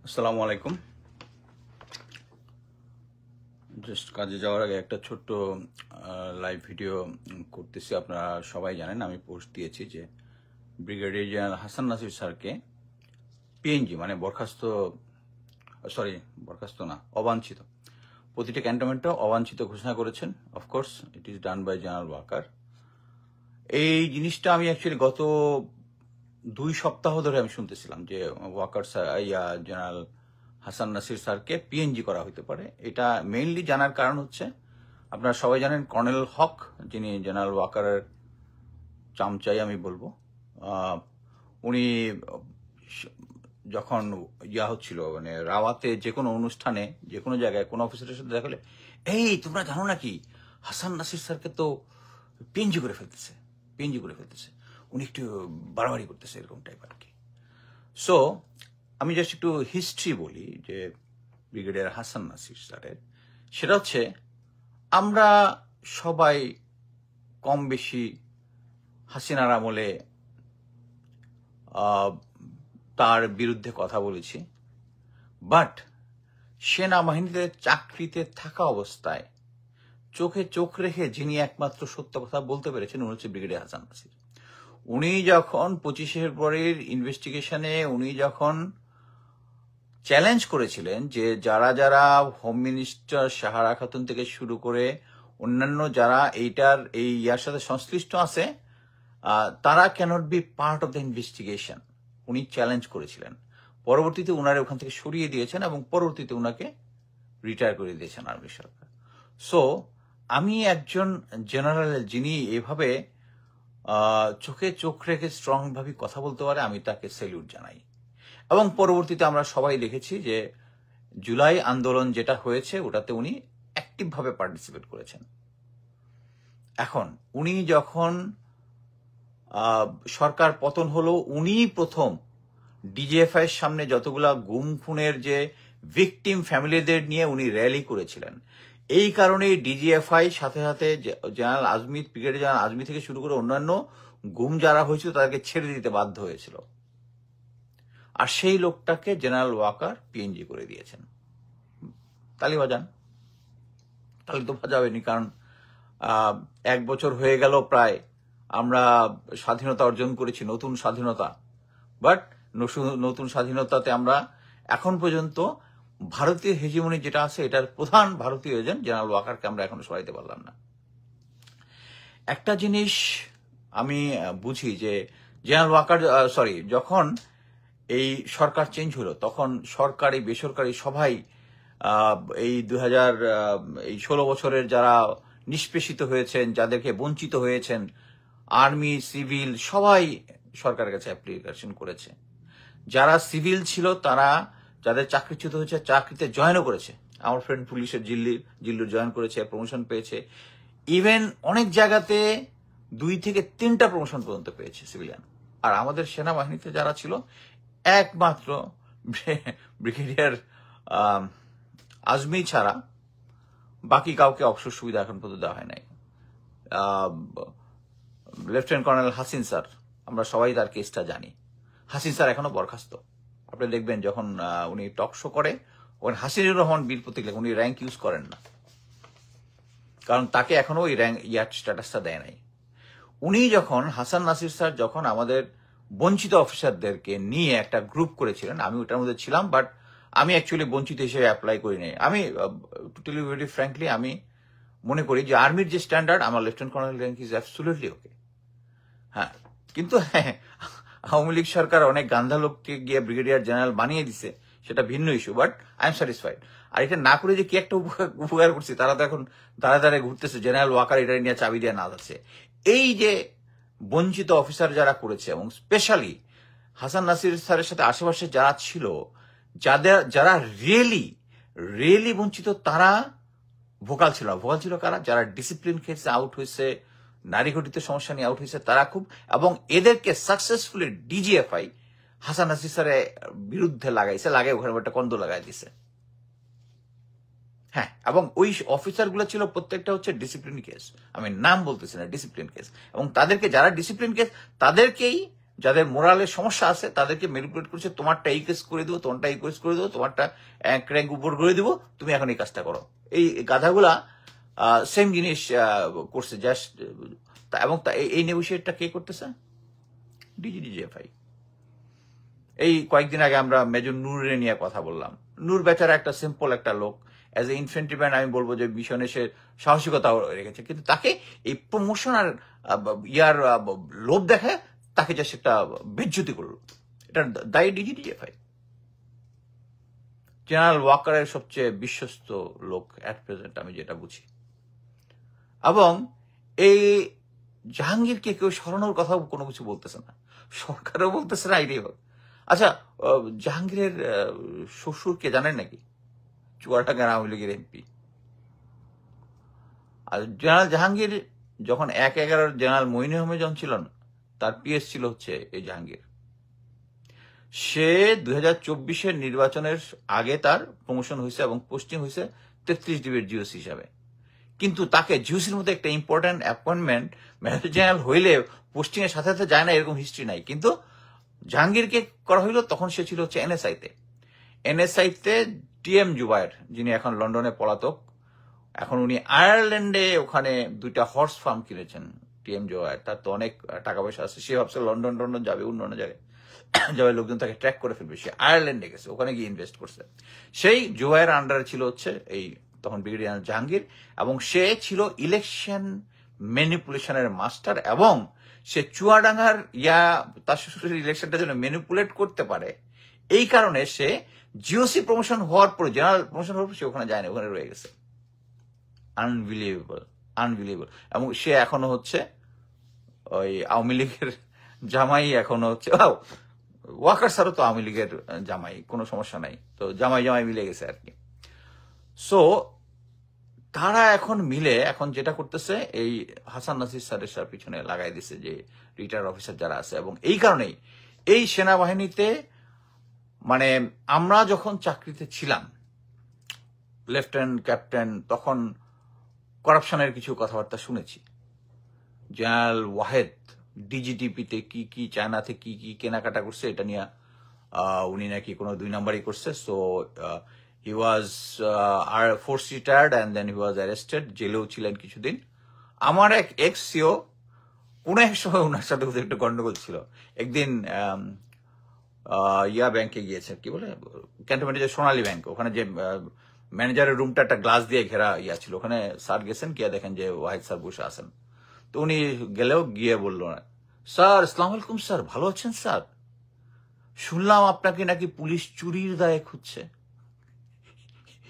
আসসালামু আলাইকুম। জাস্ট কাজে যাওয়ার আগে একটা ছোট্ট লাইভ ভিডিও করতেছি। আপনারা সবাই জানেন, আমি পোস্ট দিয়েছি যে ব্রিগেডিয়ার জেনারেল হাসান নাসির স্যারকে পিএনজি মানে বরখাস্ত না, অবাঞ্ছিত, প্রতিটা ক্যান্টনমেন্টও অবাঞ্ছিত ঘোষণা করেছেন। Of course it is done by general Waker. এই জিনিসটা আমি অ্যাকচুয়ালি গত 2 সপ্তাহ ধরে আমি শুনতেছিলাম যে ওয়াকার স্যার জেনারেল হাসান নাসির স্যারকে পিএনজি করা হতে পারে। এটা মেইনলি জানার কারণ হচ্ছে, আপনারা সবাই জানেন কর্নেল হক, যিনি জেনারেল ওয়াকারের চামচাই আমি বলবো, উনি যখন হচ্ছিল মানে রাওয়াতে যে কোনো অনুষ্ঠানে যে কোনো জায়গায় কোনো অফিসারের সাথে দেখা হলে, এই তোমরা জানো নাকি হাসান নাসির স্যারকে তো পিএনজি করে ফেলতেছে, উনি একটু বাড়াবাড়ি করতেছে, এরকম টাইপ আর কি। সো আমি জাস্ট একটু হিস্ট্রি বলি যে ব্রিগেডিয়ার হাসান নাসির স্যারের। সেটা হচ্ছে, আমরা সবাই কম বেশি হাসিনার আমলে তার বিরুদ্ধে কথা বলেছি, বাট সেনাবাহিনীতে চাকরিতে থাকা অবস্থায় চোখে চোখ রেখে যিনি একমাত্র সত্য কথা বলতে পেরেছেন উনি হচ্ছে ব্রিগেডিয়ার হাসান নাসির। উনি যখন 25শে ফেব্রুয়ারির ইনভেস্টিগেশনে উনি যখন চ্যালেঞ্জ করেছিলেন যে যারা যারা হোম মিনিস্টার সাহারা খাতুন থেকে শুরু করে অন্যান্য যারা এই ইয়ার সাথে সংশ্লিষ্ট আছে, তারা cannot be part of the investigation, উনি চ্যালেঞ্জ করেছিলেন। পরবর্তীতে উনারে ওখান থেকে সরিয়ে দিয়েছেন এবং পরবর্তীতে উনাকে রিটায়ার করে দিয়েছেন আর্মি সরকার। সো আমি একজন জেনারেল যিনি এভাবে চোখে চোখ রেখে স্ট্রং ভাবে কথা বলতে পারে, আমি তাকে স্যালিউট জানাই। এবং পরবর্তীতে আমরা সবাই দেখেছি যে জুলাই আন্দোলন যেটা হয়েছে ওটাতে উনি অ্যাক্টিভ ভাবে পার্টিসিপেট করেছেন। এখন উনি যখন সরকার পতন হলো, উনি প্রথম ডিজিএফআই এর সামনে যতগুলা গুম খুনের যে ভিকটিম ফ্যামিলিদের নিয়ে উনি র্যালি করেছিলেন। এই কারণে ডিজিএফআই সাথে সাথে general Azmi, brigadier general Azmi থেকে শুরু করে অন্যান্য গুম যারা হয়েছিল তাদেরকে ছেড়ে দিতে বাধ্য হয়েছিল। আর সেই লোকটাকে জেনারেল ওয়াকার পিএনজি করে দিয়েছেন। তালি বাজান, তালি তো বাজাবেনি, কারণ 1 বছর হয়ে গেল প্রায় আমরা স্বাধীনতা অর্জন করেছি, নতুন স্বাধীনতা। বাট নতুন স্বাধীনতাতে আমরা এখন পর্যন্ত ভারতীয় হেজিমনি যেটা আছে এটার প্রধান ভারতীয় এজেন্ট জেনারেল ওয়াকারকে আমরা এখনো সরাইতে পারলাম না। একটা জিনিস আমি বুঝি যে জেনারেল ওয়াকার যখন এই সরকার চেঞ্জ হলো তখন সরকারি বেসরকারি সবাই এই 16 বছরের যারা নিষ্পেষিত হয়েছেন, যাদেরকে বঞ্চিত হয়েছেন, আর্মি সিভিল সবাই সরকারের কাছে অ্যাপ্লিকেশন করেছে। যারা সিভিল ছিল তারা যাদের চাকরিচ্যুত হয়েছে চাকরিতে জয়েনও করেছে। আমার ফ্রেন্ড পুলিশের জিল্লুর জয়েন করেছে, প্রমোশন পেয়েছে। ইভেন অনেক জায়গাতে 2 থেকে 3টা প্রমোশন পর্যন্ত পেয়েছে সিভিলিয়ান। আর আমাদের সেনাবাহিনীতে যারা ছিল একমাত্র ব্রিগেডিয়ার আজমি ছাড়া বাকি কাউকে অবসর সুবিধা এখন পর্যন্ত দেওয়া হয় নাই। লেফটেন্যান্ট কর্নেল হাসিন স্যার, আমরা সবাই তার কেসটা জানি। হাসিন স্যার এখনো বরখাস্ত। আপনি দেখবেন যখন উনি টক শো করে, ওখানে হাসিনুর রহমান বীর প্রতীক লেখেন, উনি র্যাঙ্ক ইউজ করেন না, কারণ তাকে এখনো ওই র্যাঙ্ক স্ট্যাটাসটা দেয় নাই। উনি যখন হাসান নাসির স্যার যখন আমাদের বঞ্চিত অফিসারদেরকে নিয়ে একটা গ্রুপ করেছিলেন, আমি ওটার মধ্যে ছিলাম, বাট আমি অ্যাকচুয়ালি বঞ্চিত হিসেবে অ্যাপ্লাই করি নাই। আমি টোটালি ভেরি ফ্র্যাঙ্কলি আমি মনে করি যে আর্মির যে স্ট্যান্ডার্ড, আমার lieutenant colonel rank is absolutely ওকে। হ্যাঁ, কিন্তু আওয়ামী লীগ সরকার অনেক গান্ধা লোককে গিয়ে ব্রিগেডিয়ার জেনারেল বানিয়ে দিছে, সেটা ভিন্ন issue, but I am satisfied. আর এটা না করে যে কি একটা উপকার করছে, তারা তো এখন দাঁড়া দাঁড়ায় ঘুরতেছে জেনারেল ওয়াকার এটা নিয়ে চাবি দিয়ে না যাচ্ছে। এই যে বঞ্চিত অফিসার যারা করেছে, এবং স্পেশালি হাসান নাসির স্যারের সাথে আশেপাশে যারা ছিল, যারা রিয়েলি বঞ্চিত, তারা ভোকাল ছিল কারা? যারা ডিসিপ্লিন কেসে আউট হয়েছে, নারী ঘটিত সমস্যা নিয়ে আউট হয়েছে, তারা খুব, এবং এদেরকে সাকসেসফুলি ডিজিএফআই হাসান নাসির স্যারের বিরুদ্ধে লাগাই ওখানে একটা কন্দ লাগাই দিছে। হ্যাঁ, এবং ওই অফিসার গুলো ছিল প্রত্যেকটা হচ্ছে ডিসিপ্লিন কেস, আমি নাম বলতেছি না, ডিসিপ্লিন কেস। এবং তাদেরকে যারা ডিসিপ্লিন কেস তাদেরকেই যাদের মোরালের সমস্যা আছে তাদেরকে ম্যানিপুলেট করছে, তোমারটা এই কেস করে দেবো, তোমারটা এই কেস করে দেবো, তোমারটা এক র্যাঙ্ক উপর করে দিব, তুমি এখন এই কাজটা করো। এই গাধাগুলা সেম জিনিস করছে জাস্ট। এবং এই নেগোসিয়েটটা কে করতেছে? ডিজিএফআই। এই কয়েকদিন আগে আমরা মেজর নূরের নিয়ে কথা বললাম। নূর বেচারা একটা সিম্পল একটা লোক, অ্যাজ এ ইনফেন্ট্রিম্যান আমি বলবো যে মিশনে সে সাহসিকতা রেখেছে, কিন্তু তাকে এই প্রমোশন আর লোভ দেখায় তাকে জাস্ট একটা বেজ্জতি করলো। এটা দায়ী ডিজিএফআই। জেনারেল ওয়াকারের সবচেয়ে বিশ্বস্ত লোক অ্যাট প্রেজেন্ট আমি যেটা বুঝি। এবং এই জাহাঙ্গীরকে কেউ সরানোর কথা কোনো কিছু বলতেছে না, সরকারও বলতেছে না, আইডিয়া হোক। আচ্ছা, জাহাঙ্গীরের শ্বশুরকে জানেন নাকি? চুয়াডাঙ্গার আওয়ামী লীগের এমপি। আর জেনারেল জাহাঙ্গীর যখন 1/11 জেনারেল মঈন আহমেদ যখন ছিলেন, তার পিএস ছিল হচ্ছে এই জাহাঙ্গীর। সে 2024-এর নির্বাচনের আগে তার প্রমোশন হয়েছে এবং পোস্টিং হয়েছে 33 ডিবির জিওসি হিসাবে। কিন্তু তাকে জিওসির মধ্যে একটা ইম্পর্টেন্ট অ্যাপয়েন্টমেন্ট মেজর জেনারেল হইলে পোস্টিং এর সাথে সাথে যায় না, এরকম হিস্ট্রি নাই। কিন্তু জাহাঙ্গীরকে করা হইল তখন সে ছিল হচ্ছে এনএসআইতে টিএম জুবায়ের, যিনি এখন লন্ডনে পলাতক। এখন উনি আয়ারল্যান্ডে ওখানে 2টা হর্স ফার্ম কিনেছেন। টিএম জুবায়ের, তার তো অনেক টাকা পয়সা আছে, সে ভাবছে লন্ডন যাবে, অন্য জায়গায় যাবে, লোকজন তাকে ট্র্যাক করে ফেলবে। সে আয়ারল্যান্ডে গেছে, ওখানে গিয়ে ইনভেস্ট করছে। সেই জুবায়ের আন্ডারে ছিল হচ্ছে এই তখন ব্রিগেডিয়ার জাহাঙ্গীর, এবং সে ছিল ইলেকশন ম্যানিপুলেশনের মাস্টার। এবং সে চুয়াডাঙ্গার তার শ্বশুরের ইলেকশনটা যেন ম্যানিপুলেট করতে পারে, এই কারণে সে জিওসি প্রমোশন হওয়ার পরে, জেনারেল প্রমোশন হওয়ার পর সে ওখানে যায়নি, ওখানে রয়ে গেছে। আনবিলিভেবল। এবং সে এখনো হচ্ছে ওই আওয়ামী লীগের জামাই, এখনো হচ্ছে ওয়াকার স্যারও তো আওয়ামী লীগের জামাই, কোনো সমস্যা নাই, তো জামাই মিলে গেছে আর কি। সো তারা এখন মিলে এখন যেটা করতেছে, এই হাসান নাসির স্যারের পিছনে লাগাই দিছে যে রিটায়ার অফিসার যারা আছে। এবং এই কারণেই এই সেনাবাহিনীতে, মানে আমরা যখন চাকরিতে ছিলাম লেফটেন্যান্ট ক্যাপ্টেন, তখন করাপশনের কিছু কথাবার্তা শুনেছি। জেনারেল ওয়াহেদ ডিজিটিপিতে কি চায়নাতে কি কেনাকাটা করছে, এটা নিয়ে উনি নাকি কোনো 2 নাম্বারই করছে। So he was force retired and then he was arrested, জেলেও ছিলেন কিছুদিন। আমার এক এক্স সিও কোন এক সময় ওনার সাথে একটু গন্ডগোল ছিল। একদিন ব্যাংকে গিয়েছে, কি বলে ক্যান্টনমেন্টে যে সোনালী ব্যাংক, ওখানে যে ম্যানেজারের রুমটা একটা গ্লাস দিয়ে ঘেরা ছিল, ওখানে স্যার গেছেন, গিয়ে দেখেন যে ওয়াহিদ স্যার বসে আছেন। তো উনি গেলেও গিয়ে বলল, স্যার আসসালামু আলাইকুম স্যার, ভালো আছেন স্যার? শুনলাম আপনাকে নাকি পুলিশ চুরির দায়ে খুঁজছে।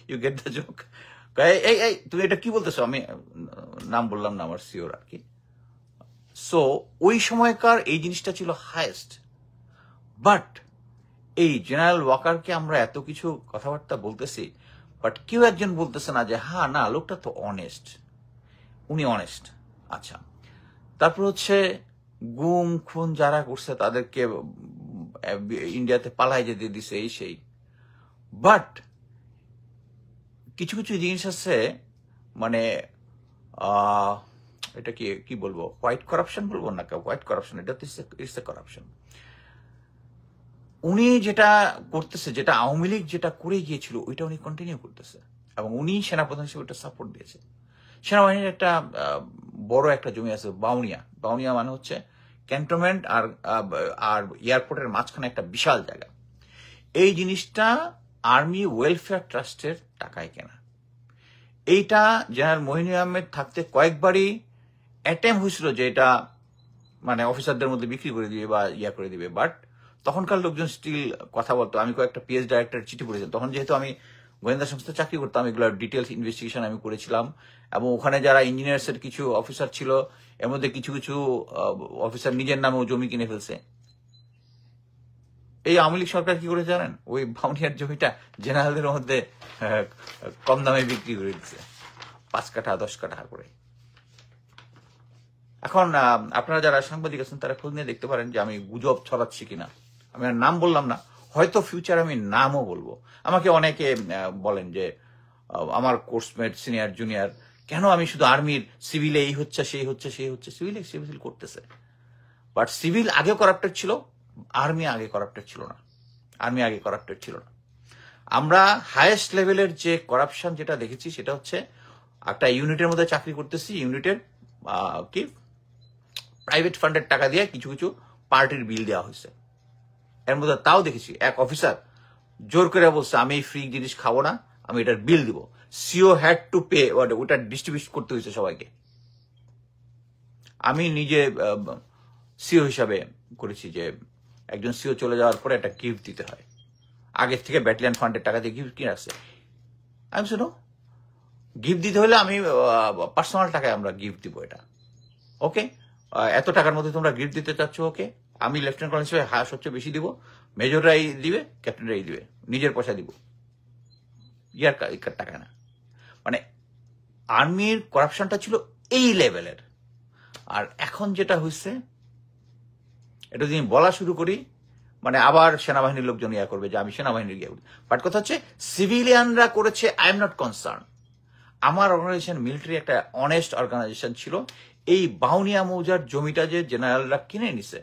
You get the joke? এই তুমি এটা কি বলতেছো? আমি নাম বললাম না আমার সিওর আর কি। সো ওই সময়কার এই জিনিসটা ছিল হাইয়েস্ট। বাট এই জেনারেল ওয়াকারকে আমরা এত কিছু কথাবার্তা বলতেছি, বাট কেউ একজন বলতেছে না যে হ্যাঁ না, লোকটা তো অনেস্ট, উনি অনেস্ট। আচ্ছা, তারপর হচ্ছে গুম খুন যারা করছে তাদেরকে ইন্ডিয়াতে পালাই যেতে দিছে, এই সেই। বাট কিছু জিনিস আছে, মানে এটা কি বলবো, হোয়াইট করাপশন বলবো না, হোয়াইট করাপশন, এটা ইটস এ করাপশন। উনি যেটা করতেছে, যেটা আওয়ামী লীগ যেটা করে গিয়েছিল, ওইটা উনি কন্টিনিউ করতেছে। এবং উনি সেনাপ্রধান হিসেবে ওটা সাপোর্ট দিয়েছে। সেনাবাহিনীর একটা বড় একটা জমি আছে বাউনিয়া মানে হচ্ছে ক্যান্টনমেন্ট আর এয়ারপোর্টের মাঝখানে একটা বিশাল জায়গা। এই জিনিসটা আর্মি ওয়েলফেয়ার ট্রাস্টের টাকায় কেনা। এইটা জেনারেল মঈন আহমেদ থাকতে কয়েকবারই অ্যাটেম্প হয়েছিল যে এটা মানে অফিসারদের মধ্যে বিক্রি করে দিবে বা করে দিবে, বাট তখনকার লোকজন স্টিল কথা বলতো। আমি কয়েকটা পিএস ডাইরেক্টর চিঠি পড়েছিলাম, তখন যেহেতু আমি গোয়েন্দা সংস্থায় চাকরি করতাম, এগুলোর ডিটেলস ইনভেস্টিগেশন আমি করেছিলাম। এবং ওখানে যারা ইঞ্জিনিয়ার্স এর কিছু অফিসার ছিল, এর মধ্যে কিছু অফিসার নিজের নামেও জমি কিনে ফেলছে। এই আওয়ামী লীগ সরকার কি করে জানেন? ওই বাউনিয়ার জমিটা জেনারেলদের মধ্যে কম দামে বিক্রি করে দিচ্ছে, 5 কাঠা 10 কাঠা করে। এখন আপনারা যারা সাংবাদিক আছেন তারা খোঁজ নিয়ে দেখতে পারেন যে আমি গুজব ছড়াচ্ছি কিনা। আমি আর নাম বললাম না, হয়তো ফিউচার আমি নামও বলবো। আমাকে অনেকে বলেন যে আমার কোর্সমেট সিনিয়র জুনিয়র, কেন আমি শুধু আর্মির সিভিলে এই হচ্ছে সেই হচ্ছে, সিভিল করতেছে, বাট সিভিল আগে করাপ্টেড ছিল, আর্মি আগে করাপ্টেড ছিল না। আমরা হাইয়েস্ট লেভেলের যে করাপশন যেটা দেখেছি সেটা হচ্ছে একটা ইউনিটের মধ্যে চাকরি করতেছি, ইউনিটের কি প্রাইভেট ফান্ডের টাকা দিয়ে কিছু কিছু পার্টির বিল দেওয়া হয়েছে। এর মধ্যে তাও দেখেছি এক অফিসার জোর করে বলছে আমি এই ফ্রি জিনিস খাবো না, আমি এটার বিল দিব। সিও হ্যাড টু পে, ওটা ডিস্ট্রিবিউট করতে হয়েছে সবাইকে। আমি নিজে সিও হিসাবে করেছি যে একজন সিও চলে যাওয়ার পরে একটা গিফট দিতে হয়, আগের থেকে ব্যাটালিয়ান ফান্ডের টাকা দিয়ে গিফট কিনে আসছে। আমি শুনো গিফট দিতে হলে আমি পার্সোনাল টাকায় আমরা গিফট দিব, এটা ওকে, এত টাকার মধ্যে তোমরা গিফট দিতে চাচ্ছ, ওকে, আমি লেফটেন্যান্ট কর্নেল হিসেবে সবচেয়ে বেশি দিব, মেজররাই দিবে, ক্যাপ্টেনরাই দিবে, নিজের পয়সা দিব, ইয়ার টাকা না। মানে আর্মির করাপশনটা ছিল এই লেভেলের। আর এখন যেটা হয়েছে এটা যদি বলা শুরু করি, মানে আবার সেনাবাহিনীর লোকজন ইয়া করবে যে আমি সেনাবাহিনীর গিয়ে, বাট কথা হচ্ছে সিভিলিয়ানরা করেছে, আই এম নট কনসার্ন। আমার অর্গানাইজেশন মিলিটারি একটা অনেস্ট অর্গানাইজেশন ছিল। এই বাউনিয়া মৌজার জমিটা যে জেনারেলরা কিনে নিছে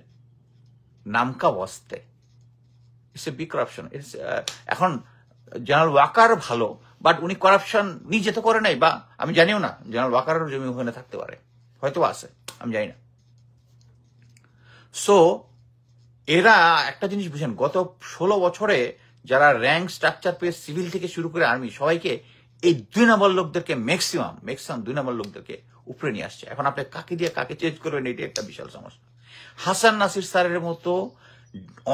নামকা বস্তে, ইটস এ বিগ করাপশন। এখন জেনারেল ওয়াকার ভালো, বাট উনি করাপশন নিজে তো করে নাই, বা আমি জানিও না জেনারেল ওয়াকারের জমি ওখানে থাকতে পারে, হয়তো আছে, আমি জানি না। সো এরা একটা জিনিস বুঝেন, গত 16 বছরে যারা র্যাঙ্ক স্ট্রাকচার পেয়ে সিভিল থেকে শুরু করে আর্মি সবাইকে এই 2 নম্বর লোকদেরকে ম্যাক্সিমাম 2 নম্বর লোকদেরকে উপরে নিয়ে আসছে। এখন আপনি কাকে দিয়ে কাকে চেঞ্জ করবেন, এটা একটা বিশাল সমস্যা। হাসান নাসির স্যারের মতো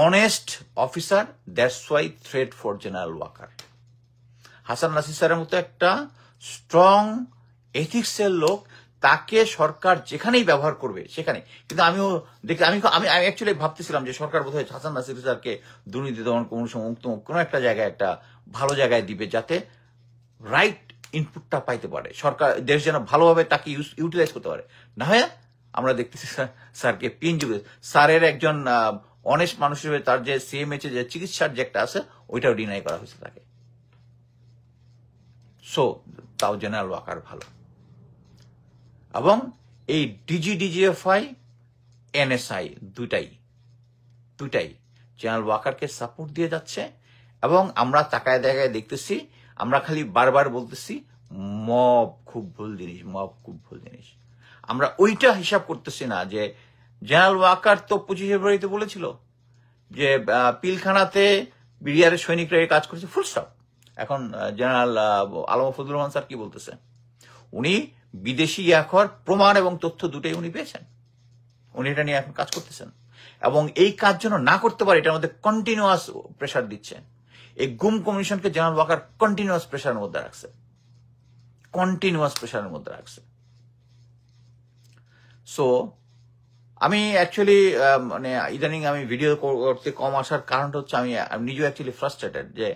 honest officer, that's why threat for general Waker. Hasan Nasir স্যারের মতো একটা স্ট্রং এথিক্সের লোক, তাকে সরকার যেখানেই ব্যবহার করবে সেখানে। কিন্তু আমিও দেখি, আমি অ্যাকচুয়ালি ভাবতেছিলাম যে সরকার বোধহয় হাসান নাসির স্যারকে দুর্নীতি দমন কোনো একটা জায়গায়, একটা ভালো জায়গায় দিবে, যাতে রাইট ইনপুটটা পাইতে পারে সরকার, দেশ যেন ভালোভাবে তাকে ইউটিলাইজ করতে পারে। না হয় আমরা দেখতেছি স্যারকে পিএনজি, স্যারের একজন অনেস্ট মানুষ হিসেবে তার যে সিএমএইচ যে চিকিৎসার যে একটা আছে ওইটাও ডিনাই করা হয়েছে তাকে। সো তাও জেনারেল ওয়াকার ভালো। এবং এই ডিজিএফআই এনএসআই দুটাই জেনারেল ওয়াকারকে সাপোর্ট দিয়ে যাচ্ছে। এবং আমরা তাকায় দেখায় দেখতেছি, আমরা খালি বারবার বলতেছি মব খুব ভুল জিনিস। আমরা ওইটা হিসাব করতেছি না যে জেনারেল ওয়াকার তো 25 ফেব্রুয়ারিতে বলেছিল যে পিলখানাতে বিডিআরের সৈনিকরা কাজ করেছে, ফুল স্টপ। এখন জেনারেল আলম ফজলুর রহমান স্যার কি বলতেছে, উনি বিদেশি ইয়াখর প্রমাণ এবং তথ্য দুটোই উনি পেয়েছেন, উনি এটা নিয়ে এখন কাজ করতেছেন। এবং এই কাজ যেন না করতে পারে এটার মধ্যে কন্টিনিউয়াস প্রেশার দিচ্ছে। এই গুম কমিশনকে জেনারেল ওয়াকার কন্টিনিউয়াস প্রেশারের মধ্যে রাখছে। সো আমি অ্যাকচুয়ালি মানে ইদানিং আমি ভিডিও করতে কম আসার কারণটা হচ্ছে আমি নিজেও অ্যাকচুয়ালি ফ্রাস্ট্রেটেড যে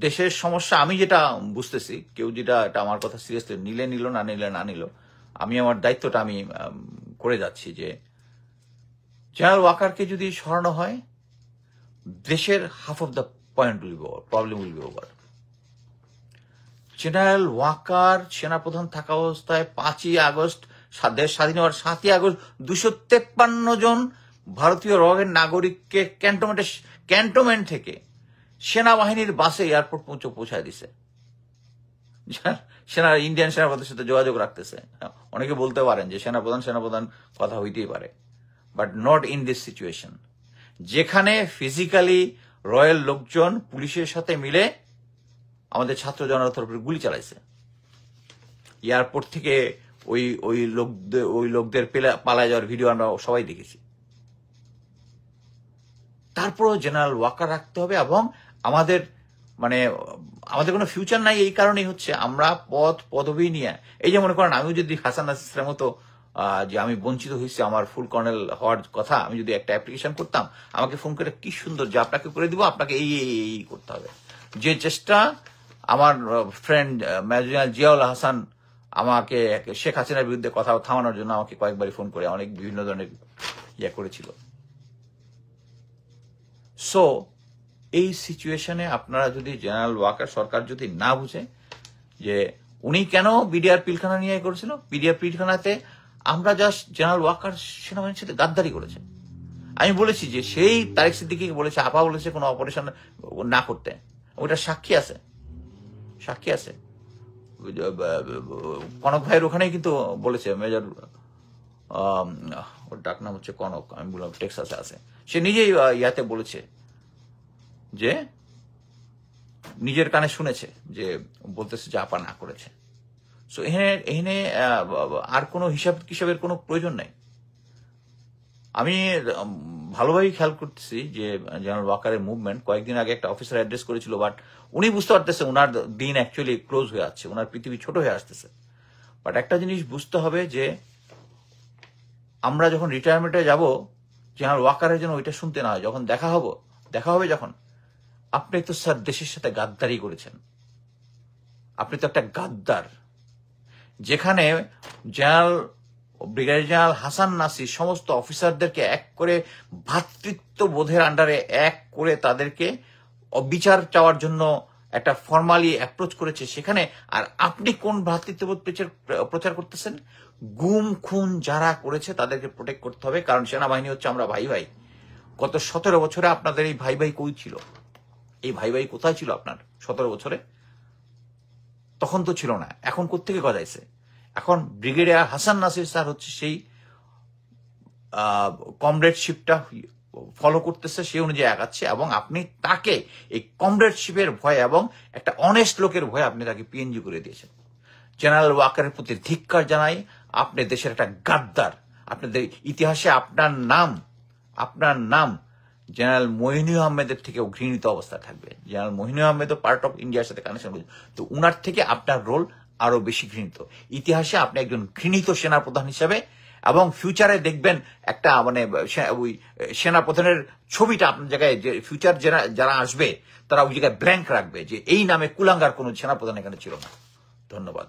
দেশের সমস্যা আমি যেটা বুঝতেছি, কেউ যেটা এটা আমার কথা সিরিয়াসলি নিল না নিল, আমি আমার দায়িত্বটা আমি করে যাচ্ছি যে জেনারেল ওয়াকারকে যদি সরানো হয়, দেশের half of the problem will be over. General Waker সেনাপ্রধান থাকা অবস্থায় 5ই আগস্ট দেশ স্বাধীন হওয়ার 7ই আগস্ট 253 জন ভারতীয় রগের নাগরিককে ক্যান্টনমেন্ট থেকে সেনাবাহিনীর বাসে এয়ারপোর্ট পৌঁছায় দিছে। ইন্ডিয়ান সেনাপ্রধানের সাথে যোগাযোগ রাখতেছে। অনেকে বলতে পারেন যে সেনাপ্রধান কথা হইতেই পারে, but not in this situation, যেখানে ফিজিক্যালি রয়্যাল লোকজন পুলিশের সাথে মিলে আমাদের ছাত্র জনতার উপরে গুলি চালাইছে। এয়ারপোর্ট থেকে ওই লোকদের পালায় যাওয়ার ভিডিও আমরা সবাই দেখেছি। তারপরও জেনারেল ওয়াকার রাখতে হবে। এবং আমাদের কোনো ফিউচার নাই, এই কারণেই হচ্ছে আমরা পদবি নিয়ে, এই যে মনে করেন আমিও যদি হাসান নাসিরের মতো যে আমি বঞ্চিত হয়েছি আমার ফুল কর্নেল হওয়ার কথা, আমি যদি একটা অ্যাপ্লিকেশন করতাম, আমাকে ফোন করে কি সুন্দর যে আপনাকে করে দিব, আপনাকে এই করতে হবে। যে চেষ্টা আমার friend major general Ziaul Hasan আমাকে শেখ হাসিনার বিরুদ্ধে কথা থামানোর জন্য আমাকে কয়েকবারই ফোন করে অনেক বিভিন্ন ধরনের করেছিল। সো এই সিচুয়েশনে আপনারা যদি জেনারেল ওয়াকার সরকার যদি না বুঝে যে উনি কেন বিডিআর পিলখানা নিয়ে করেছিল, বিডিআর পিলখানাতে আমরা জাস্ট জেনারেল ওয়াকার সেনাবাহিনীর সাথে গাদ্দারি করেছে। আমি বলেছি যে সেই তারেক সিদ্দিকীকে বলেছে, আপা বলেছে কোনো অপারেশন না করতে, ওটা সাক্ষী আছে, সাক্ষী আছে। কনক ভাইয়ের ওখানেই কিন্তু বলেছে, মেজর ওর ডাক নাম হচ্ছে কনক, আমি বললাম টেক্সাসে আছে, সে নিজেই ইয়াতে বলেছে যে নিজের কানে শুনেছে যে বলতেছে যে আপা না করেছে। সো এখানে আর কোনো হিসাবের কোনো প্রয়োজন নাই। আমি ভালোভাবেই খেয়াল করতেছি যে জেনারেল ওয়াকারের মুভমেন্ট কয়েকদিন আগে একটা অফিসার অ্যাড্রেস করেছিল, বাট উনি বুঝতে পারতেছে ওনার দিন অ্যাকচুয়ালি ক্লোজ হয়ে আসছে, ওনার পৃথিবী ছোট হয়ে আসতেছে। বাট একটা জিনিস বুঝতে হবে যে আমরা যখন রিটায়ারমেন্টে যাব, জেনারেল ওয়াকারের জন্য ওইটা শুনতে না হয়, যখন দেখা হবে যখন, আপনি তো স্যার দেশের সাথে গাদ্দারি করেছেন, আপনি তো একটা গাদ্দার। যেখানে ব্রিগেডিয়ার জেনারেল হাসান নাসির সমস্ত অফিসারদেরকে এক করে ভ্রাতৃত্ব বোধের আন্ডারে এক করে তাদেরকে বিচার চাওয়ার জন্য একটা ফর্মালি অ্যাপ্রোচ করেছে, সেখানে আর আপনি কোন ভ্রাতৃত্ববোধ প্রচার করতেছেন? গুম খুন যারা করেছে তাদেরকে প্রোটেক্ট করতে হবে, কারণ সেনাবাহিনী হচ্ছে আমরা ভাই ভাই। গত 17 বছরে আপনাদের এই ভাই ভাই কই ছিল? এই ভাই ভাই কোথায় ছিল আপনার 17 বছরে? তখন তো ছিল না, এখন কোত্থেকে গজাইছে? এখন ব্রিগেডিয়ার হাসান নাসির স্যার হচ্ছে সেই কমরেডশিপটা ফলো করতেছে, সেই অনুযায়ী আগাচ্ছে, এবং আপনি তাকে এই কমরেডশিপের ভয় এবং একটা অনেস্ট লোকের ভয়ে আপনি তাকে পিএনজি করে দিয়েছেন। জেনারেল ওয়াকারের প্রতি ধিক্কার জানাই, আপনি দেশের একটা গাদ্দার। আপনাদের ইতিহাসে আপনার নাম জেনারেল মইনু আহমেদের থেকেও ঘৃণিত অবস্থায় থাকবে। জেনারেল মইনু আহমেদও পার্ট অফ ইন্ডিয়ার সাথে কানেকশন রয়েছে, তো উনার থেকে আপনার রোল আরো বেশি ঘৃণিত। ইতিহাসে আপনি একজন ঘৃণিত সেনাপ্রধান হিসেবে, এবং ফিউচারে দেখবেন একটা মানে ওই সেনাপ্রধানের ছবিটা আপনার জায়গায়, যে ফিউচার যারা আসবে তারা ওই জায়গায় ব্ল্যাঙ্ক রাখবে যে এই নামে কুলাঙ্গার কোন সেনাপ্রধান এখানে ছিল না। ধন্যবাদ।